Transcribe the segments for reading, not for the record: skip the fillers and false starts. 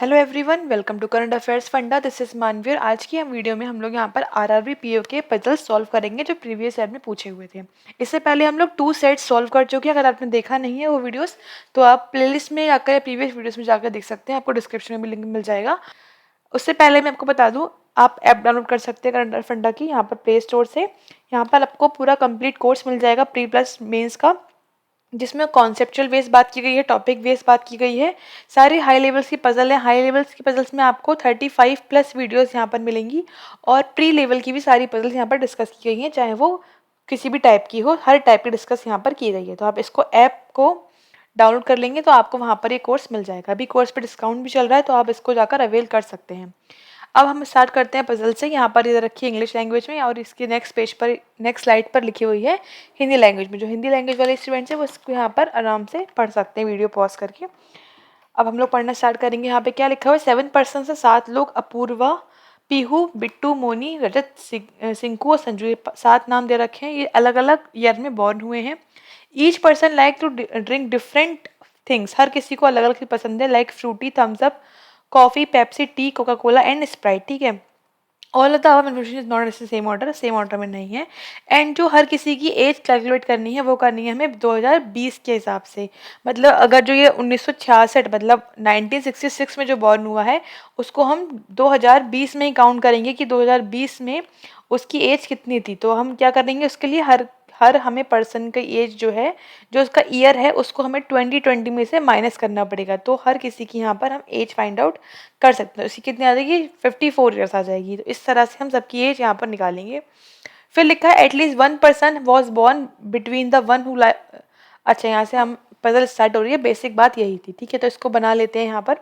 Hello everyone, welcome to current affairs funda. This is Manveer. आज की हम वीडियो में हम लोग यहाँ पर आरआरबी पीओ के पजल सॉल्व करेंगे जो प्रीवियस ईयर में पूछे हुए थे। इससे पहले हम लोग 2 सेट्स सॉल्व कर चुके हैं। अगर आपने देखा नहीं है वो वीडियोस तो आप प्लेलिस्ट में जाकर या प्रीवियस वीडियोस में जाकर देख सकते हैं, आपको डिस्क्रिप्शन में भी लिंक मिल जाएगा। उससे पहले मैं आपको बता दूं, आप ऐप डाउनलोड कर सकते हैं करंट फंडा की यहाँ पर प्ले स्टोर से। यहाँ पर आपको पूरा कंप्लीट कोर्स मिल जाएगा प्री प्लस मेंस का, जिसमें कॉन्सेप्चुअल बेस बात की गई है, टॉपिक बेस बात की गई है। सारे हाई लेवल्स की पजल है। हाई लेवल्स की पजल्स में आपको 35 प्लस वीडियोस यहाँ पर मिलेंगी और प्री लेवल की भी सारी पजल्स यहाँ पर डिस्कस की गई हैं, चाहे वो किसी भी टाइप की हो, हर टाइप की डिस्कस यहाँ पर की गई है। तो आप इसको ऐप को डाउनलोड कर लेंगे तो आपको वहाँ पर ये कोर्स मिल जाएगा। अभी कोर्स पे डिस्काउंट भी चल रहा है तो आप इसको जाकर अवेल कर सकते हैं। अब हम स्टार्ट करते हैं पजल से। यहाँ पर इधर रखिए इंग्लिश लैंग्वेज में और इसके नेक्स्ट पेज पर, नेक्स्ट स्लाइड पर लिखी हुई है हिंदी लैंग्वेज में। जो हिंदी लैंग्वेज वाले स्टूडेंट्स हैं वो इसको यहाँ पर आराम से पढ़ सकते हैं वीडियो पॉज करके। अब हम लोग पढ़ना स्टार्ट करेंगे। यहाँ पे क्या लिखा हुआ है, 7 पर्सन से 7 लोग, अपूर्वा, पीहू, बिट्टू, मोनी, रजत, सिंकू और संजू, ये 7 नाम दे रखे हैं। ये अलग अलग ईयर में बॉर्न हुए हैं। Each person like to drink different things, हर किसी को अलग अलग चीज पसंद है। Like Frooti, Thums Up, coffee, Pepsi, tea, Coca Cola and Sprite. ठीक है, all of the above information is not same order में नहीं है। एंड जो हर किसी की एज कैलकुलेट करनी है वो करनी है हमें 2020 के हिसाब से। मतलब अगर जो ये 1966 मतलब 1966 में जो बॉर्न हुआ है उसको हम 2020 में ही काउंट करेंगे कि 2020 में उसकी एज कितनी थी। तो हम क्या करेंगे, उसके लिए हर हर हमें पर्सन की एज जो है, जो उसका ईयर है, उसको हमें 2020 में से माइनस करना पड़ेगा। तो हर किसी की यहाँ पर हम एज फाइंड आउट कर सकते हैं। उसकी कितनी आ जाएगी, 54 ईयर्स आ जाएगी। तो इस तरह से हम सबकी एज यहाँ पर निकालेंगे। फिर लिखा है at least 1 person was born between the one who, अच्छा यहाँ से हम पजल स्टार्ट हो रही है। बेसिक बात यही थी। ठीक है, तो इसको बना लेते हैं यहाँ पर।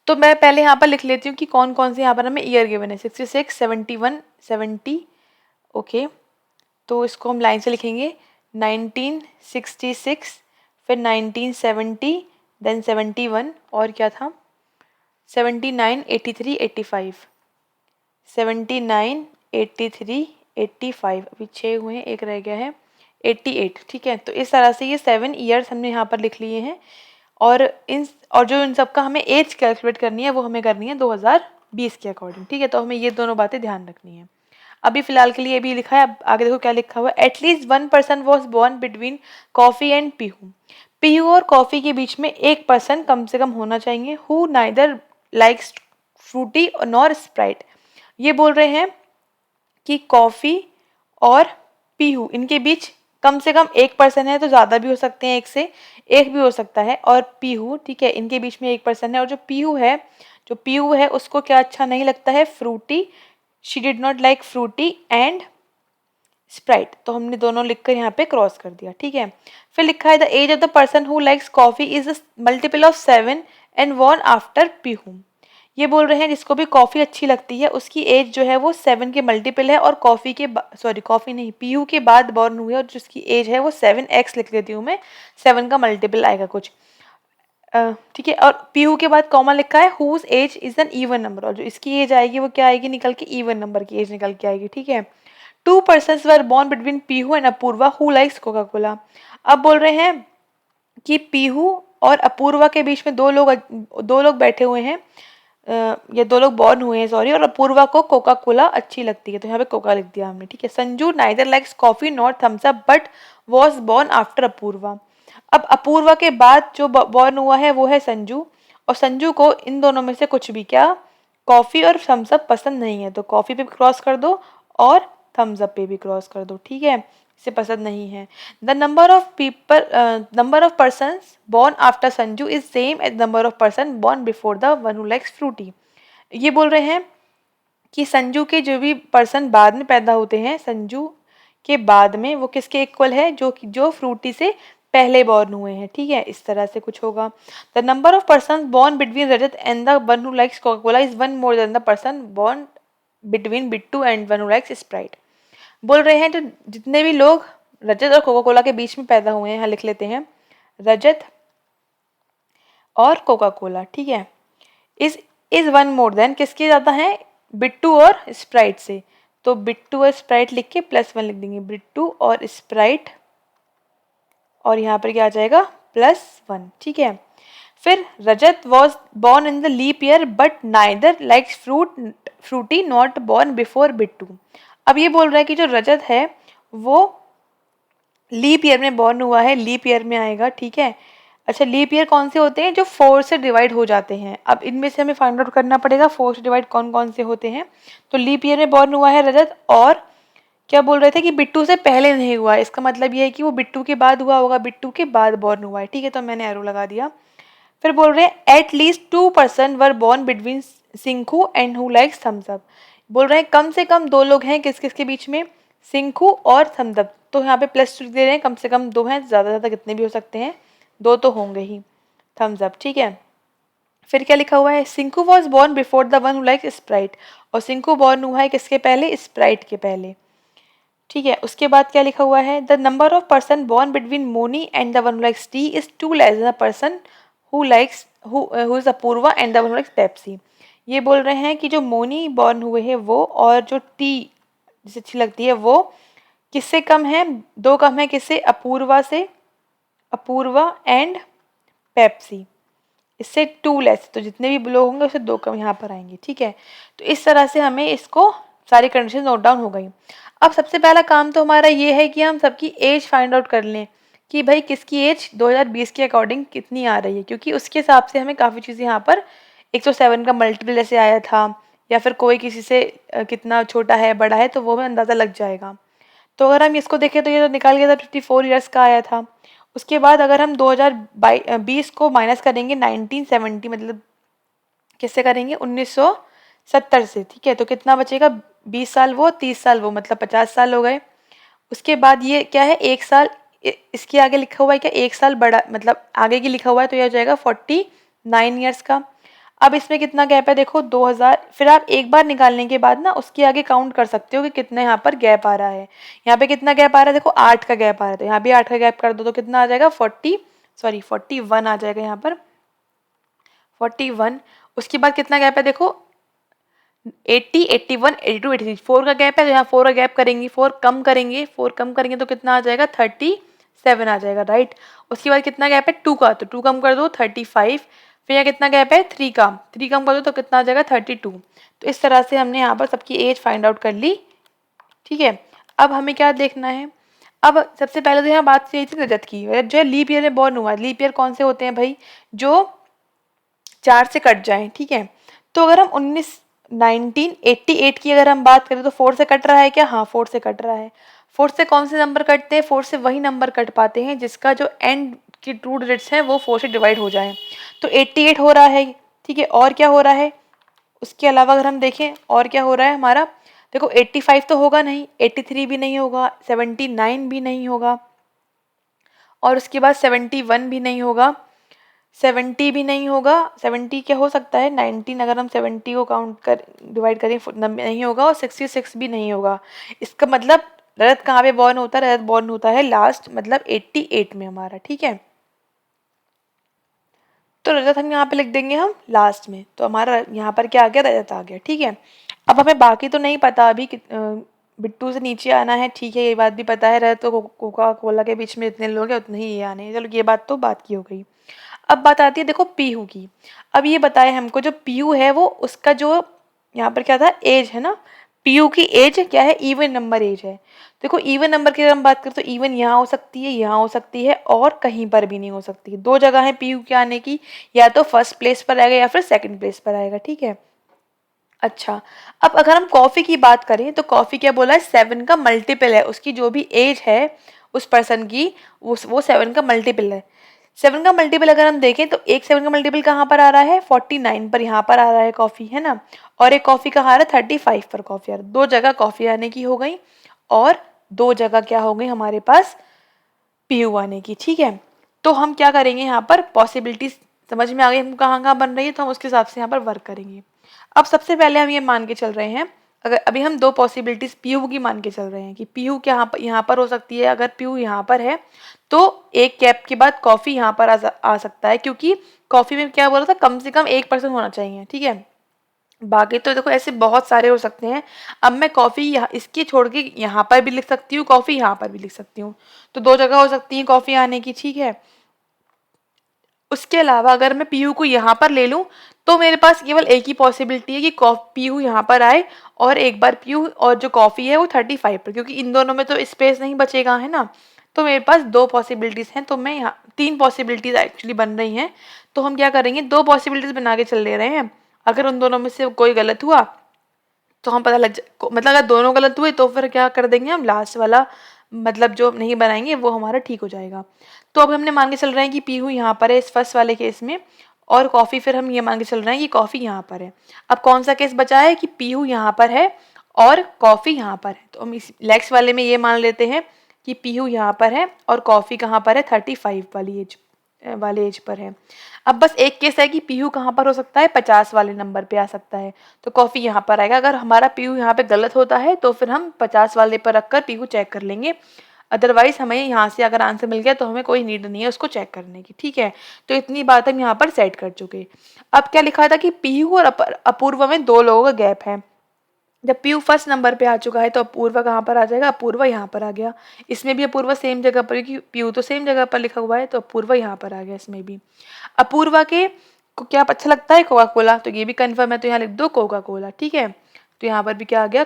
तो मैं पहले यहाँ पर लिख लेती हूँ कि कौन कौन से यहाँ पर हमें ईयर गिवन है। 66, 71, 70। ओके, तो इसको हम लाइन से लिखेंगे। 1966, फिर 1970, देन 71 और क्या था, 79, 83, 85, 79, 83, 85, अभी 6 हुए हैं, एक रह गया है, 88। ठीक है, तो इस तरह से ये 7 ईयर्स हमने यहाँ पर लिख लिए हैं। और जो इन सब का हमें एज कैलकुलेट करनी है वो हमें करनी है 2020 के अकॉर्डिंग। ठीक है, तो हमें ये दोनों बातें ध्यान रखनी है। अभी फिलहाल के लिए ये भी लिखा है। अब आगे देखो क्या लिखा हुआ है। At least 1 person was born between coffee and Pihu. Pihu और कॉफी के बीच में एक पर्सन कम से कम होना चाहिए। Who neither likes Frooti nor Sprite. ये बोल रहे हैं कि कॉफी और पीहू, इनके बीच कम से कम एक पर्सन है, तो ज़्यादा भी हो सकते हैं, एक से एक भी हो सकता है। और पीहू, ठीक है, इनके बीच में एक पर्सन है और जो पीहू है उसको क्या अच्छा नहीं लगता है, Frooti. She did not like Frooti and Sprite. तो हमने दोनों लिखकर यहाँ पे क्रॉस कर दिया। ठीक है, फिर लिखा है the age of the person who likes coffee is multiple of 7 and born after Peehu. ये बोल रहे हैं जिसको भी कॉफी अच्छी लगती है उसकी एज जो है वो 7 के मल्टीपल है और कॉफी नहीं, पीहू के बाद बॉर्न हुए और जिसकी एज है वो 7x लिख लेती हूँ मैं, 7 का मल्टीपल आएगा कुछ। ठीक है, और पीहू के बाद कॉमा लिखा है whose age is an even number, और जो इसकी एज आएगी वो क्या आएगी निकल के, इवन नंबर की एज निकल के आएगी। ठीक है, 2 persons were born between Peehu and Apurva who likes Coca Cola. अब बोल रहे हैं कि पीहू और अपूर्वा के बीच में दो लोग बैठे हुए हैं, ये 2 लोग बॉर्न हुए हैं, सॉरी, और अपूर्वा को कोका कोला अच्छी लगती है, तो यहाँ पे कोका लिख दिया हमने। ठीक है, Sanju neither likes coffee not Thums Up but was born after Apurva. अब अपूर्वा के बाद जो बॉर्न हुआ है वो है संजू, और संजू को इन दोनों में से कुछ भी, क्या, कॉफी और थम्स अप पसंद नहीं है, तो कॉफी पे भी क्रॉस कर दो और थम्स अप पे भी क्रॉस कर दो। ठीक है, इसे पसंद नहीं है। The number of persons born after Sanju is same age number of person born before the one who likes Frooti. ये बोल रहे हैं कि संजू के जो भी पर्सन बाद में पैदा होते हैं, संजू के बाद में, वो किसके इक्वल है, जो फ्रूटी से पहले बॉर्न हुए हैं। ठीक है, इस तरह से कुछ होगा। The number of person born between Rajat and the one who likes Coca Cola is 1 more than the person born between Bittu and one who likes Sprite. बोल रहे हैं तो जितने भी लोग रजत और कोका कोला के बीच में पैदा हुए हैं, यहाँ लिख लेते हैं रजत और कोका कोला। ठीक है, इज 1 मोर देन किसके ज्यादा है, बिट्टू और स्प्राइट से। तो बिट्टू और स्प्राइट लिख के +1 लिख देंगे, बिट्टू और स्प्राइट, और यहाँ पर क्या आ जाएगा +1। ठीक है, फिर Rajat was born in the leap year but neither likes Frooti not born before Bittu. अब ये बोल रहा है कि जो रजत है वो लीप ईयर में बॉर्न हुआ है, लीप ईयर में आएगा, ठीक है। अच्छा, लीप ईयर कौन से होते हैं? जो 4 से डिवाइड हो जाते हैं। अब इनमें से हमें फाइंड आउट करना पड़ेगा 4 से डिवाइड कौन कौन से होते हैं। तो लीप ईयर में बॉर्न हुआ है रजत, और क्या बोल रहे थे कि बिट्टू से पहले नहीं हुआ है, इसका मतलब ये है कि वो बिट्टू के बाद हुआ होगा, बिट्टू के बाद बॉर्न हुआ है, ठीक है। तो मैंने एरो लगा दिया। फिर बोल रहे हैं at least 2% were born between Sinku and who likes Thums Up. बोल रहे हैं कम से कम 2 लोग हैं, किस किस के बीच में? सिंकू और थम्स अप। तो यहाँ पे +2 दे रहे हैं, कम से कम 2 हैं, ज़्यादा ज़्यादा कितने भी हो सकते हैं, 2 तो होंगे ही। थम्स अप, ठीक है। फिर क्या लिखा हुआ है? Sinku was born before the one who likes Sprite. और सिंकू बॉर्न हुआ है किसके पहले? स्प्राइट के पहले, ठीक है। उसके बाद क्या लिखा हुआ है? The number of person born between Moni and the one who likes tea is 2 less than the person who is Apurva and the one who likes Pepsi. ये बोल रहे हैं कि जो मोनी बॉर्न हुए हैं वो, और जो टी जिसे अच्छी लगती है वो किससे कम है? 2 कम है, किससे? अपूर्वा से, अपूर्वा एंड पेप्सी। इससे 2 लेस, तो जितने भी लोग होंगे उससे 2 कम यहाँ पर आएंगे, ठीक है। तो इस तरह से हमें इसको सारी कंडीशन नोट डाउन हो गई। अब सबसे पहला काम तो हमारा ये है कि हम सबकी एज फाइंड आउट कर लें कि भाई किसकी एज 2020 के अकॉर्डिंग कितनी आ रही है, क्योंकि उसके हिसाब से हमें काफ़ी चीज़ें यहाँ पर 107 का मल्टीपल जैसे आया था, या फिर कोई किसी से कितना छोटा है बड़ा है, तो वो हमें अंदाज़ा लग जाएगा। तो अगर हम इसको देखें तो ये तो निकाल गया था, 54 ईयर्स का आया था। उसके बाद अगर हम 2020 को माइनस करेंगे 1970, मतलब किससे करेंगे? 1970 से, ठीक है। तो कितना बचेगा? 20 साल वो, 30 साल वो, मतलब 50 साल हो गए। उसके बाद ये क्या है? 1 साल इसके आगे लिखा हुआ है क्या? 1 साल बड़ा, मतलब आगे की लिखा हुआ है, तो यह हो जाएगा 49 ईयर्स का। अब इसमें कितना गैप है देखो, 2000। फिर आप एक बार निकालने के बाद ना उसके आगे काउंट कर सकते हो कि कितना यहाँ पर गैप आ रहा है। यहाँ पे कितना गैप आ रहा है देखो, 8 का गैप आ रहा है, तो यहाँ भी 8 का गैप कर दो तो कितना आ जाएगा? 41 आ जाएगा यहाँ पर, 41। उसके बाद कितना गैप है देखो, 80, 81, 82, 83, 4 का गैप है, तो यहाँ 4 का गैप करेंगे, 4 कम करेंगे तो कितना आ जाएगा? 37 आ जाएगा, राइट। उसके बाद कितना गैप है? 2 का, तो 2 कम कर दो 35। फिर यहाँ कितना गैप है? 3 का, 3 कम कर दो तो कितना आ जाएगा? 32। तो इस तरह से हमने यहाँ पर सबकी एज फाइंड आउट कर ली, ठीक है। अब हमें क्या देखना है? अब सबसे पहले तो यहाँ बात यही थी रजत की। रजत जो है लीप ईयर में बॉर्न हुआ। लीप ईयर कौन से होते हैं भाई? जो 4 से कट जाएं, ठीक है। तो अगर हम 1988 की अगर हम बात करें तो 4 से कट रहा है क्या? हाँ, 4 से कट रहा है। 4 से कौन से नंबर कटते हैं? 4 से वही नंबर कट पाते हैं जिसका जो एंड की 2 डिजिट्स हैं वो 4 से डिवाइड हो जाएं। तो 88 हो रहा है, ठीक है। और क्या हो रहा है उसके अलावा अगर हम देखें, और क्या हो रहा है हमारा? देखो 85 तो होगा नहीं, 83 भी नहीं होगा, 79 भी नहीं होगा, और उसके बाद 71 भी नहीं होगा, 70 भी नहीं होगा। 70 क्या हो सकता है? 19, अगर हम 70 को काउंट कर डिवाइड करें नहीं होगा, और 66 भी नहीं होगा। इसका मतलब रजत कहाँ पे बॉर्न होता है? रजत बॉर्न होता है लास्ट, मतलब 88 में हमारा, ठीक है। तो रजत हम यहाँ पे लिख देंगे हम लास्ट में, तो हमारा यहाँ पर क्या आ गया? रजत आ गया, ठीक है। अब हमें बाकी तो नहीं पता अभी बिट्टू से नीचे आना है, ठीक है, ये बात भी पता है। रजत तो कोका कोला के बीच में जितने लोग हैं उतने ही ये आने हैं, चलो ये बात तो बात की हो गई। अब बात आती है देखो पीहू की। अब ये बताए हमको जो पीहू है वो उसका जो यहाँ पर क्या था? एज है ना। पीयू की एज क्या है? इवन नंबर एज है। देखो इवन नंबर की अगर हम बात करें तो इवन यहाँ हो सकती है, यहाँ हो सकती है, और कहीं पर भी नहीं हो सकती। 2 जगह है पीयू के आने की, या तो फर्स्ट प्लेस पर आएगा या फिर सेकंड प्लेस पर आएगा, ठीक है। अच्छा, अब अगर हम कॉफी की बात करें तो कॉफी क्या बोला है? 7 का मल्टीपल है, उसकी जो भी एज है उस पर्सन की वो 7 का मल्टीपल है। 7 का मल्टीपल अगर हम देखें तो एक 7 का मल्टीपल कहाँ पर आ रहा है? 49 पर यहाँ पर आ रहा है कॉफी, है ना। और एक कॉफी कहाँ आ रहा है? 35 पर कॉफी आ रहा है। 2 जगह कॉफी आने की हो गई, और 2 जगह क्या हो गई हमारे पास? पीयू आने की, ठीक है। तो हम क्या करेंगे यहाँ पर? पॉसिबिलिटीज समझ में आ गई हमको कहाँ कहाँ बन रही है, तो हम उसके हिसाब से यहाँ पर वर्क करेंगे। अब सबसे पहले हम ये मान के चल रहे हैं, अगर अभी हम 2 पॉसिबिलिटीज पीयू की मान के चल रहे हैं कि पीयू क्या यहाँ पर हो सकती है। अगर पीयू यहाँ पर है तो एक कैप के बाद कॉफी यहाँ पर आ सकता है, क्योंकि कॉफी में क्या बोला था? कम से कम 1% होना चाहिए, ठीक है। बाकी तो देखो ऐसे बहुत सारे हो सकते हैं। अब मैं कॉफी इसके छोड़ के यहाँ पर भी लिख सकती हूँ, कॉफी यहाँ पर भी लिख सकती हूँ, तो 2 जगह हो सकती है कॉफी आने की, ठीक है। उसके अलावा अगर मैं पीयू को यहाँ पर ले लूँ तो मेरे पास केवल एक ही पॉसिबिलिटी है कि पीयू यहाँ पर आए और एक बार पीयू और जो कॉफ़ी है वो 35 पर, क्योंकि इन दोनों में तो स्पेस नहीं बचेगा, है ना। तो मेरे पास दो पॉसिबिलिटीज़ हैं, तो मैं यहाँ तीन पॉसिबिलिटीज़ एक्चुअली बन रही हैं। तो हम क्या करेंगे, दो पॉसिबिलिटीज़ बना के चल ले रहे हैं। अगर उन दोनों में से कोई गलत हुआ तो हम पता लग मतलब अगर दोनों गलत हुए तो फिर क्या कर देंगे, हम लास्ट वाला मतलब जो नहीं बनाएंगे वो हमारा ठीक हो जाएगा। तो अब हमने मान के चल रहे हैं कि पीहू यहाँ पर है इस फर्स्ट वाले केस में, और कॉफ़ी फिर हम ये मान के चल रहे हैं कि कॉफ़ी यहाँ पर है। अब कौन सा केस बचा है कि पीहू यहाँ पर है और कॉफ़ी यहाँ पर है, तो हम इस नेक्स्ट वाले में ये मान लेते हैं कि पीहू यहाँ पर है और कॉफ़ी कहाँ पर है, 35 वाले एज पर है। अब बस एक केस है कि पीहू कहाँ पर हो सकता है, 50 वाले नंबर पे आ सकता है, तो कॉफ़ी यहाँ पर आएगा। अगर हमारा पीहू यहाँ पे गलत होता है तो फिर हम 50 वाले पर रखकर पीहू चेक कर लेंगे। अदरवाइज हमें यहाँ से अगर आंसर मिल गया तो हमें कोई नीड नहीं है उसको चेक करने की, ठीक है। तो इतनी बात हम यहाँ पर सेट कर चुके। अब क्या लिखा था कि पीहू और अपूर्व में 2 लोगों का गैप है। जब पीयू फर्स्ट नंबर पे आ चुका है तो अपूर्वा कहाँ पर आ जाएगा, अपूर्वा यहाँ पर आ गया। इसमें भी अपूर्वा सेम जगह पर, क्योंकि पीयू तो सेम जगह पर लिखा हुआ है, तो अपूर्वा यहाँ पर आ गया इसमें भी। अपूर्वा के को क्या अच्छा लगता है, कोका कोला, तो ये भी कन्फर्म है, तो यहाँ लिख दो कोका कोला, ठीक है। तो यहाँ पर भी क्या आ गया,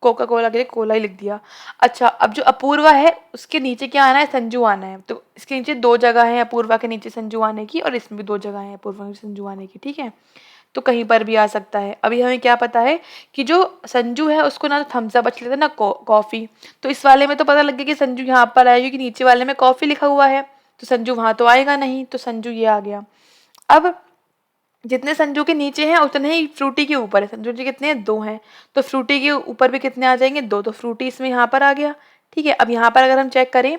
कोका कोला के लिए कोला ही लिख दिया। अच्छा, अब जो अपूर्वा है उसके नीचे क्या आना है, संजू आना है। तो इसके नीचे 2 जगह है अपूर्वा के नीचे संजू आने की, और इसमें भी 2 जगह है अपूर्वा के संजू आने की, ठीक है। तो कहीं पर भी आ सकता है। अभी हमें क्या पता है कि जो संजू है उसको ना तो थम्स अप अच्छा लगता है ना कॉफ़ी, तो इस वाले में तो पता लग गया कि संजू यहाँ पर आएगा, क्योंकि नीचे वाले में कॉफ़ी लिखा हुआ है, तो संजू वहाँ तो आएगा नहीं, तो संजू ये आ गया। अब जितने संजू के नीचे हैं उतने ही फ्रूटी के ऊपर है। संजू जी कितने हैं, 2 हैं, तो फ्रूटी के ऊपर भी कितने आ जाएंगे, 2, तो फ्रूटी इसमें यहाँ पर आ गया, ठीक है। अब यहाँ पर अगर हम चेक करें,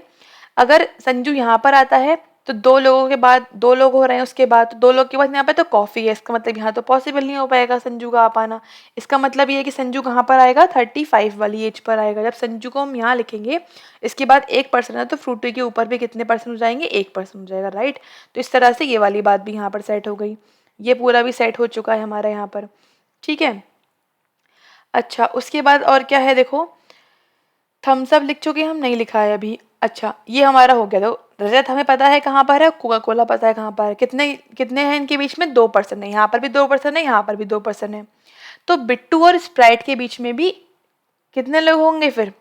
अगर संजू यहाँ पर आता है तो 2 लोगों के बाद 2 लोग हो रहे हैं, उसके बाद 2 लोग के बाद यहाँ पे तो कॉफ़ी है, इसका मतलब यहाँ तो पॉसिबल नहीं हो पाएगा संजू का आ पाना। इसका मतलब ये है कि संजू कहाँ पर आएगा, 35 वाली एज पर आएगा। जब संजू को हम यहाँ लिखेंगे, इसके बाद 1% है, तो फ्रूटी के ऊपर भी कितने परसेंट हो जाएंगे, 1% हो जाएगा, राइट। तो इस तरह से ये वाली बात भी यहाँ पर सेट हो गई। ये पूरा भी सेट हो चुका है हमारा यहाँ पर, ठीक है। अच्छा, उसके बाद और क्या है, देखो थम्स अप लिख चुके, हम नहीं लिखा है अभी। अच्छा, ये हमारा हो गया। तो रजत हमें पता है कहाँ पर है, कोका कोला पता है कहाँ पर है, कितने कितने हैं इनके बीच में, 2% है, यहाँ पर भी 2% है, यहाँ पर भी 2% है। तो बिट्टू और स्प्राइट के बीच में भी कितने लोग होंगे, फिर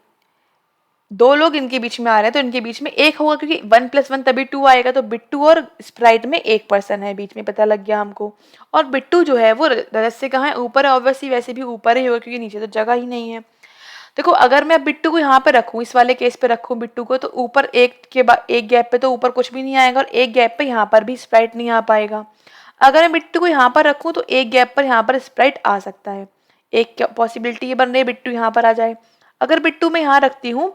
2 लोग इनके बीच में आ रहे हैं, तो इनके बीच में 1 होगा, क्योंकि 1+1 तभी 2 आएगा। तो बिट्टू और स्प्राइट में 1% है बीच में, पता लग गया हमको। और बिट्टू जो है वो रजत से कहाँ है, ऊपर है, ऑब्वियसली वैसे भी ऊपर ही होगा, क्योंकि नीचे तो जगह ही नहीं है। देखो, अगर मैं बिट्टू को यहाँ पे रखूँ, इस वाले केस पे रखूँ बिट्टू को, तो ऊपर एक के बाद एक गैप पे तो ऊपर कुछ भी नहीं आएगा, और एक गैप पे यहाँ पर भी स्प्राइट नहीं आ पाएगा। अगर मैं बिट्टू को यहाँ पर रखूँ तो एक गैप पर यहाँ पर स्प्राइट आ सकता है। एक पॉसिबिलिटी ये बन रही है बिट्टू यहाँ पर आ जाए। अगर बिट्टू मैं यहाँ रखती हूँ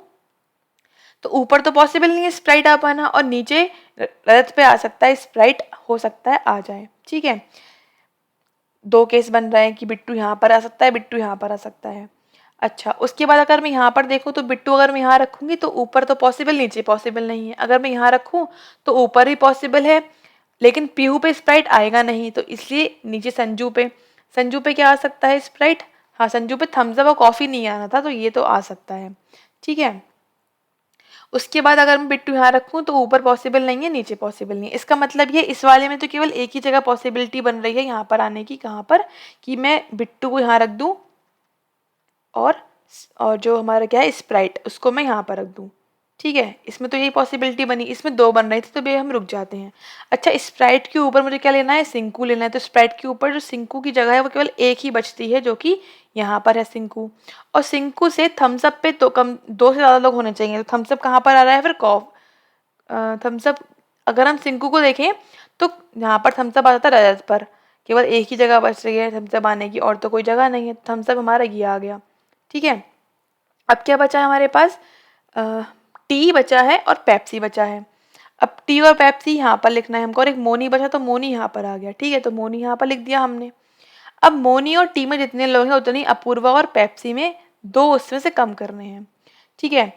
तो ऊपर तो पॉसिबल नहीं है स्प्राइट आ पाना, और नीचे रजत पे आ सकता है, स्प्राइट हो सकता है आ जाए, ठीक है। 2 केस बन रहे हैं कि बिट्टू यहाँ पर आ सकता है, बिट्टू यहाँ पर आ सकता है। अच्छा, उसके बाद अगर मैं यहाँ पर देखूँ तो बिट्टू अगर मैं यहाँ रखूँगी तो ऊपर तो पॉसिबल, नीचे पॉसिबल नहीं है। अगर मैं यहाँ रखूँ तो ऊपर ही पॉसिबल है, लेकिन पीहू पे स्प्राइट आएगा नहीं, तो इसलिए नीचे संजू पे क्या आ सकता है, स्प्राइट। हाँ, संजू पे थम्स अप और कॉफ़ी नहीं आना था, तो ये तो आ सकता है, ठीक है। उसके बाद अगर मैं बिट्टू यहाँ रखूँ तो ऊपर पॉसिबल नहीं है, नीचे पॉसिबल नहीं है। इसका मतलब ये इस वाले में तो केवल एक ही जगह पॉसिबिलिटी बन रही है यहाँ पर आने की, कहाँ पर, कि मैं बिट्टू को यहाँ रख दूँ और जो हमारा क्या है स्प्राइट, उसको मैं यहाँ पर रख दूँ, ठीक है। इसमें तो यही पॉसिबिलिटी बनी, इसमें 2 बन रही थी, तो बे हम रुक जाते हैं। अच्छा, स्प्राइट के ऊपर मुझे क्या लेना है, सिंकू लेना है। तो स्प्राइट के ऊपर जो सिंकू की जगह है वो केवल एक ही बचती है, जो कि यहाँ पर है सिंकू। और सिंकू से थम्स अप पे तो कम 2 से ज़्यादा लोग होने चाहिए। तो थम्स अप कहाँ पर आ रहा है फिर, थम्स अप अगर हम सिंकू को देखें तो यहाँ पर थम्स अप आ जाता है रजत पर, केवल एक ही जगह बच रही है थम्स अप आने की, और तो कोई जगह नहीं है। थम्स अप हमारा ये आ गया, ठीक है। अब क्या बचा है हमारे पास, टी बचा है और पेप्सी बचा है। अब टी और पेप्सी यहाँ पर लिखना है हमको, और एक मोनी बचा, तो मोनी यहाँ पर आ गया, ठीक है। तो मोनी यहाँ पर लिख दिया हमने। अब मोनी और टी में जितने लोग हैं उतनी अपूर्वा और पेप्सी में 2 उसमें से कम करने हैं, ठीक है।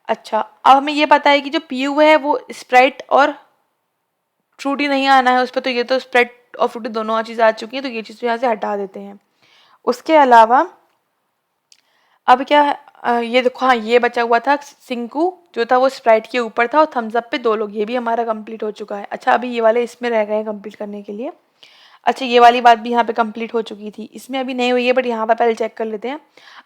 अच्छा, अब हमें ये पता है कि जो पीयू है वो स्प्राइट और फ्रूटी नहीं आना है उस पर, तो ये तो स्प्राइट और फ्रूटी दोनों चीज़ आ चुकी हैं, तो ये चीज़ यहाँ से हटा देते हैं। उसके अलावा अब क्या है, ये देखो, हाँ ये बचा हुआ था सिंकू जो था वो स्प्राइट के ऊपर था और थम्स अप पे 2 लोग, ये भी हमारा कंप्लीट हो चुका है। अच्छा अभी ये वाले इसमें रह गए हैं कंप्लीट करने के लिए। अच्छा ये वाली बात भी यहाँ पे कंप्लीट हो चुकी थी, इसमें अभी नहीं हुई है बट यहाँ पर पहले चेक कर लेते हैं।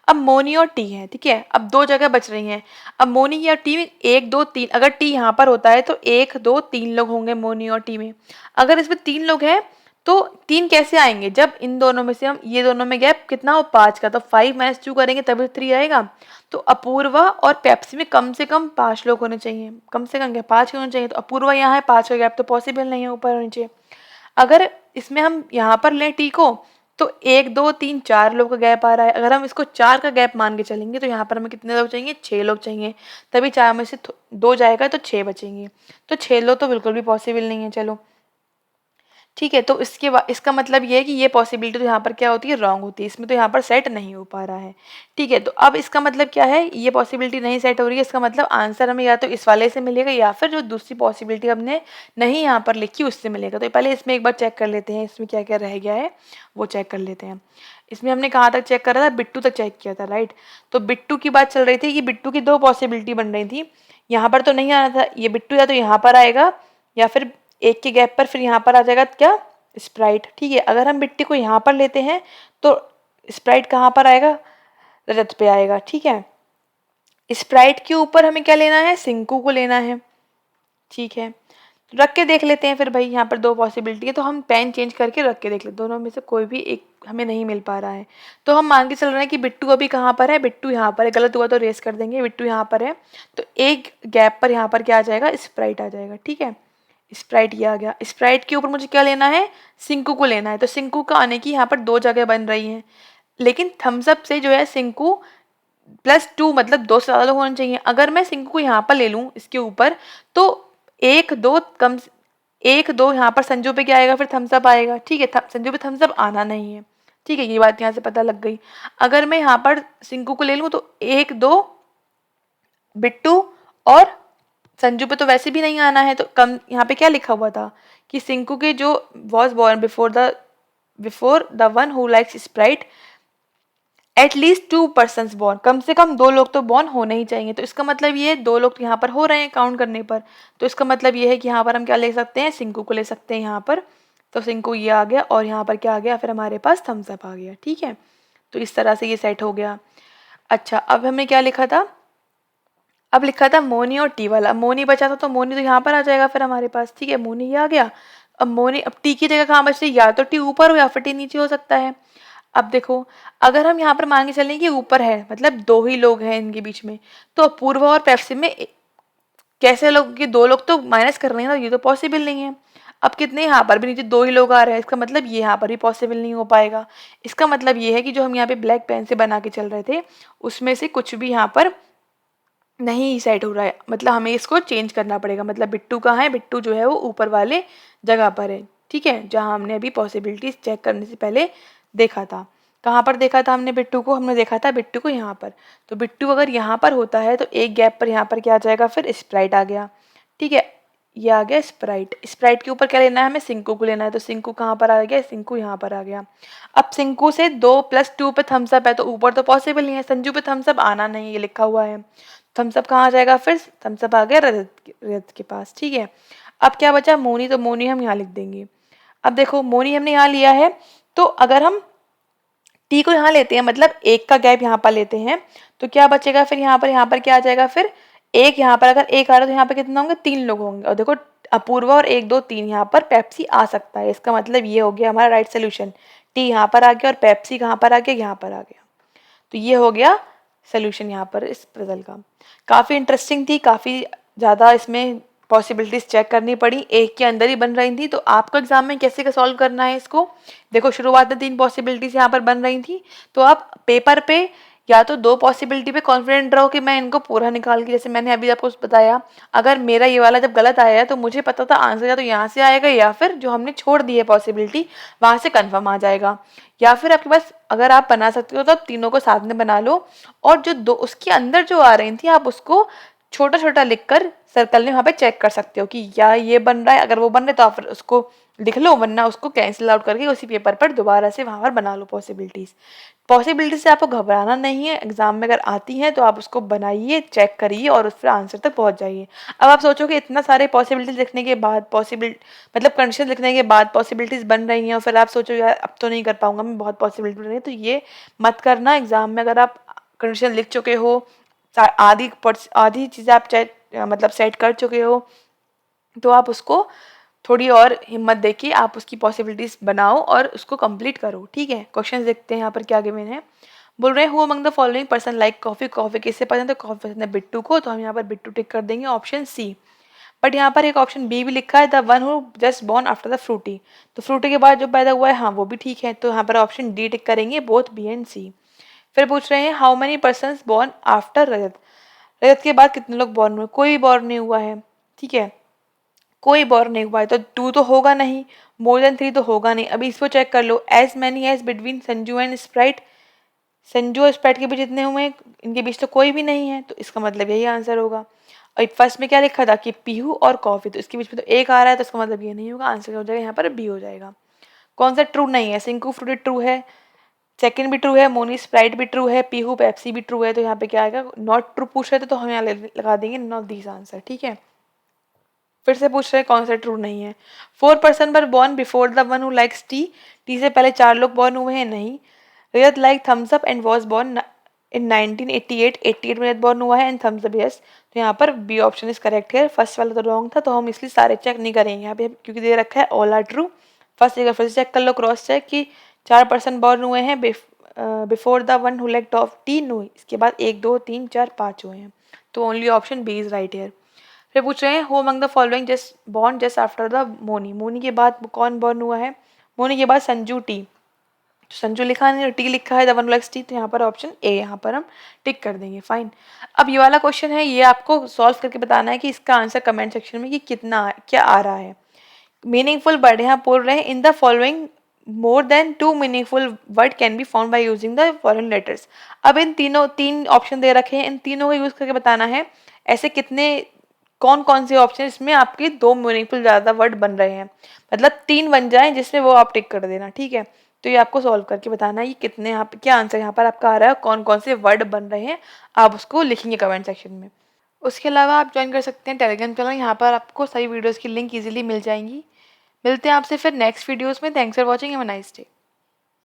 अब मोनी और टी है, ठीक है, अब 2 जगह बच रही हैं। अब मोनी या टी में 1 2 3, अगर टी यहाँ पर होता है तो 1 2 3 लोग होंगे मोनी और टी में। अगर इसमें 3 लोग हैं तो 3 कैसे आएंगे, जब इन दोनों में से हम ये दोनों में गैप कितना हो 5 का, तो 5 माइनस 2 करेंगे तभी 3 आएगा। तो अपूर्वा और पेप्सी में कम से कम 5 लोग होने चाहिए, कम से कम क्या 5 होने चाहिए। तो अपूर्वा यहाँ है, 5 का गैप तो पॉसिबल नहीं है ऊपर और नीचे। अगर इसमें हम यहाँ पर लें टी को तो 1 2 3 4 लोग का गैप आ रहा है। अगर हम इसको 4 का गैप मान के चलेंगे तो यहाँ पर हमें कितने लोग चाहिए, 6 लोग चाहिए। तभी 4 में से 2 जाएगा तो 6 बचेंगे। तो 6 लोग तो बिल्कुल भी पॉसिबल नहीं है। चलो ठीक है, तो इसका मतलब ये है कि ये पॉसिबिलिटी तो यहाँ पर क्या होती है, रॉन्ग होती है, इसमें तो यहाँ पर सेट नहीं हो पा रहा है। ठीक है, तो अब इसका मतलब क्या है, ये पॉसिबिलिटी नहीं सेट हो रही है, इसका मतलब आंसर हमें या तो इस वाले से मिलेगा या फिर जो दूसरी पॉसिबिलिटी हमने नहीं यहाँ पर लिखी उससे मिलेगा। तो पहले इसमें एक बार चेक कर लेते हैं इसमें क्या क्या रह गया है, वो चेक कर लेते हैं। इसमें हमने कहाँ तक चेक करा था, बिट्टू तक चेक किया था, राइट। तो बिट्टू की बात चल रही थी कि बिट्टू की 2 पॉसिबिलिटी बन रही थी, यहाँ पर तो नहीं आना था, ये बिट्टू या तो यहाँ पर आएगा या फिर एक के गैप पर फिर यहाँ पर आ जाएगा क्या, स्प्राइट। ठीक है, अगर हम मिट्टी को यहाँ पर लेते हैं तो स्प्राइट कहाँ पर आएगा, रजत पे आएगा। ठीक है, स्प्राइट के ऊपर हमें क्या लेना है, सिंकू को लेना है। ठीक है, तो रख के देख लेते हैं फिर भाई, यहाँ पर 2 पॉसिबिलिटी है तो हम पेन चेंज करके रख के देख लेते, दोनों में से कोई भी एक हमें नहीं मिल पा रहा है। तो हम मान के चल रहे हैं कि बिट्टू अभी कहाँ पर है, बिट्टू यहाँ पर है, गलत हुआ तो रेस कर देंगे, बिट्टू यहाँ पर है। तो एक गैप पर यहाँ पर क्या आ जाएगा, स्प्राइट आ जाएगा। ठीक है, स्प्राइट ये आ गया। स्प्राइट के ऊपर मुझे क्या लेना है, सिंकू को लेना है। तो सिंकू का आने की यहाँ पर 2 जगह बन रही हैं, लेकिन थम्स अप से जो है सिंकू +2 मतलब 2 से ज़्यादा लोग होने चाहिए। अगर मैं सिंकू को यहाँ पर ले लूँ इसके ऊपर तो 1 2 कम 1 2 यहाँ पर संजू पे क्या आएगा, फिर थम्स अप आएगा। ठीक है, संजू पे थम्स अप आना नहीं है। ठीक है, ये बात यहाँ से पता लग गई। अगर मैं यहाँ पर सिंकू को ले लूँ तो 1 2 बिट्टू और संजू पे तो वैसे भी नहीं आना है। तो कम यहाँ पे क्या लिखा हुआ था कि सिंकू के जो was born before the one who likes Sprite at least 2 person born, कम से कम 2 लोग तो बॉर्न होने ही चाहिए। तो इसका मतलब ये 2 लोग यहाँ पर हो रहे हैं काउंट करने पर। तो इसका मतलब ये है कि यहाँ पर हम क्या ले सकते हैं, सिंकू को ले सकते हैं यहाँ पर। तो सिंकू ये आ गया और यहाँ पर क्या आ गया, फिर हमारे पास थम्स अप आ गया। ठीक है, तो इस तरह से ये सेट हो गया। अच्छा अब हमने क्या लिखा था, अब लिखा था मोनी और टी वाला। मोनी बचा था तो मोनी तो यहाँ पर आ जाएगा फिर हमारे पास। ठीक है, मोनी ये आ गया। अब मोनी, अब टी की जगह कहाँ बच रही, या तो टी ऊपर हो या फिर टी नीचे हो सकता है। अब देखो, अगर हम यहाँ पर मान के चलें कि ऊपर है मतलब 2 ही लोग हैं इनके बीच में, तो अपूर्वा और पेप्सी में कैसे लोग कि 2 लोग तो माइनस कर रहे हैं ना, ये तो पॉसिबल नहीं है। अब कितने, यहाँ पर भी नीचे 2 ही लोग आ रहे हैं, इसका मतलब ये यहाँ पर भी पॉसिबल नहीं हो पाएगा। इसका मतलब ये है कि जो हम यहाँ पे ब्लैक पेन से बना के चल रहे थे उसमें से कुछ भी यहाँ पर नहीं सेट हो रहा है, मतलब हमें इसको चेंज करना पड़ेगा। मतलब बिट्टू कहाँ है, बिट्टू जो है वो ऊपर वाले जगह पर है। ठीक है, जहाँ हमने अभी पॉसिबिलिटीज चेक करने से पहले देखा था। कहाँ पर देखा था हमने बिट्टू को, हमने देखा था बिट्टू को यहाँ पर। तो बिट्टू अगर यहाँ पर होता है तो एक गैप पर यहाँ पर क्या आ जाएगा, फिर स्प्राइट आ गया। ठीक है, ये आ गया स्प्राइट। स्प्राइट के ऊपर क्या लेना है, हमें सिंकू को लेना है। तो सिंकू कहाँ पर आ गया, सिंकू यहाँ पर आ गया। अब सिंकू से 2 + 2 पे थम्स अप है तो ऊपर तो पॉसिबल नहीं है, संजू पे थम्स अप आना नहीं, ये लिखा हुआ है। थम्स अप कहाँ आ जाएगा, फिर थम्स अप आ गया रजत के पास। ठीक है, अब क्या बचा, मोनी। तो मोनी हम यहाँ लिख देंगे। अब देखो मोनी हमने यहाँ लिया है, तो अगर हम टी को यहाँ लेते हैं मतलब एक का गैप यहाँ पर लेते हैं तो क्या बचेगा, फिर यहाँ पर क्या आ जाएगा, फिर एक यहाँ पर अगर एक आ रहा है तो यहाँ पर कितना होंगे, 3 लोग होंगे। और देखो अपूर्वा और 1 2 3 यहाँ पर पेप्सी आ सकता है। इसका मतलब ये हो गया हमारा राइट सोल्यूशन। टी यहाँ पर आ गया और पेप्सी कहाँ पर आ गया, यहाँ पर आ गया। तो ये हो गया सोल्यूशन यहाँ पर इस पजल का। काफ़ी इंटरेस्टिंग थी, काफ़ी ज़्यादा इसमें पॉसिबिलिटीज चेक करनी पड़ी, एक के अंदर ही बन रही थी। तो आपको एग्जाम में कैसे सॉल्व करना है इसको, देखो शुरुआत में 3 पॉसिबिलिटीज यहाँ पर बन रही थी, तो आप पेपर पे या तो 2 पॉसिबिलिटी पे कॉन्फिडेंट रहो कि मैं इनको पूरा निकाल के, जैसे मैंने अभी आपको बताया, अगर मेरा ये वाला जब गलत आया है तो मुझे पता था आंसर या तो यहाँ से आएगा या फिर जो हमने छोड़ दी है पॉसिबिलिटी वहाँ से कन्फर्म आ जाएगा। या फिर आपके पास अगर आप बना सकते हो तो आप तीनों को साथ में बना लो और जो 2 उसके अंदर जो आ रही थी आप उसको छोटा छोटा लिखकर सर्कल में वहाँ पे चेक कर सकते हो कि या ये बन रहा है, अगर वो बन रहा है तो आप फिर उसको लिख लो, वरना उसको कैंसिल आउट करके उसी पेपर पर दोबारा से वहाँ पर बना लो पॉसिबिलिटीज़। पॉसिबिलिटी से आपको घबराना नहीं है, एग्जाम में अगर आती हैं तो आप उसको बनाइए, चेक करिए और उस पर आंसर तक पहुँच जाइए। अब आप सोचोगे इतना सारे पॉसिबिलिटीज लिखने के बाद मतलब कंडीशन लिखने के बाद पॉसिबिलिटीज बन रही हैं और फिर आप सोचो यार अब तो नहीं कर पाऊंगा मैं, बहुत पॉसिबिलिटी बन रही है, तो ये मत करना। एग्जाम में अगर आप कंडीशन लिख चुके हो, आधी चीज़ें आप मतलब सेट कर चुके हो, तो आप उसको थोड़ी और हिम्मत देखिए, आप उसकी पॉसिबिलिटीज बनाओ और उसको कंप्लीट करो। ठीक है, क्वेश्चन देखते हैं यहाँ पर क्या गिवन है। बोल रहे हैं who among the following person like coffee, coffee किससे पसंद है, तो कॉफी पसंद है बिट्टू को, तो हम यहाँ पर बिट्टू टिक कर देंगे, ऑप्शन सी। बट यहाँ पर एक ऑप्शन बी भी लिखा है, the one who just born after the Frooti, तो फ्रूटी के बाद जो पैदा हुआ है, हाँ वो भी ठीक है, तो यहाँ पर ऑप्शन डी टिक करेंगे, बोथ बी एंड सी। फिर पूछ रहे हैं how many person born after Rajat, Rajat के बाद कितने लोग बॉर्न हुए, कोई बॉर्न नहीं हुआ है। ठीक है, कोई बॉर्न नहीं हुआ है तो 2 तो होगा नहीं, मोर देन 3 तो होगा नहीं। अभी इसको चेक कर लो, as many as between Sanju and Sprite, Sanju और स्प्राइट के बीच जितने हुए हैं, इनके बीच तो कोई भी नहीं है, तो इसका मतलब यही आंसर होगा। और फर्स्ट में क्या लिखा था कि पीहू और कॉफी, तो इसके बीच में तो एक आ रहा है, तो इसका मतलब ये नहीं होगा, आंसर हो जाएगा यहाँ पर बी हो जाएगा। कौन सा ट्रू नहीं है, सिंकू फ्रूटी ट्रू है, सेकंड भी ट्रू है, मोनी स्प्राइट भी ट्रू है, पीहू पेप्सी भी ट्रू है, तो यहाँ पे क्या आएगा, नॉट ट्रू पूछ रहे थे तो हम यहाँ लगा देंगे नॉट दिस आंसर। ठीक है, फिर से पूछ रहे हैं कौन सा ट्रू नहीं है। 4 person were born before the one who likes tea, tea से पहले 4 लोग बॉर्न हुए हैं, नहीं। Rajat like Thums Up and was born in 1988, 88 में रजत बॉर्न हुआ है एंड थम्स अप यस, तो यहाँ पर बी ऑप्शन इज करेक्ट है। फर्स्ट वाला तो रॉन्ग था, तो हम इसलिए सारे चेक नहीं करेंगे यहाँ पे, क्योंकि दे रखा है ऑल आर ट्रू। फर्स्ट एक बार फिर से चेक कर लो, क्रॉस चेक कि 4 पर्सन बॉर्न हुए हैं before the one who like top tea, no, इसके बाद 1 2 3 4 5 हुए हैं, तो only option B is right here. फिर पूछ रहे हैं who among the following just born just after the Moni, Moni के बाद कौन बॉर्न हुआ है, मोनी के बाद संजू टी, तो संजू लिखा नहीं, टी लिखा है, द वन लाइक्स टी, तो यहाँ पर ऑप्शन ए यहाँ पर हम टिक कर देंगे। फाइन। अब ये वाला क्वेश्चन है, ये आपको सॉल्व करके बताना है कि इसका आंसर कमेंट सेक्शन में कि कितना क्या आ रहा है। मीनिंगफुल वर्ड यहाँ बोल रहे हैं in the following more than 2 meaningful word can be found by using the following letters. अब इन तीन ऑप्शन दे रखे हैं, इन तीनों का यूज करके बताना है ऐसे कितने कौन कौन से ऑप्शन इसमें आपके 2 मीनिंगफुल ज़्यादा वर्ड बन रहे हैं, मतलब 3 बन जाएं जिसमें वो आप टिक कर देना। ठीक है, तो ये आपको सॉल्व करके बताना है कि कितने यहाँ पे क्या आंसर यहाँ पर आपका आ रहा है, कौन कौन से वर्ड बन रहे हैं, आप उसको लिखेंगे कमेंट सेक्शन में। उसके अलावा आप ज्वाइन कर सकते हैं टेलीग्राम चैनल, यहाँ पर आपको सभी वीडियोज़ की लिंक ईजिली मिल जाएंगी। मिलते हैं आपसे फिर नेक्स्ट वीडियोज़ में। Thanks for watching, have a nice day.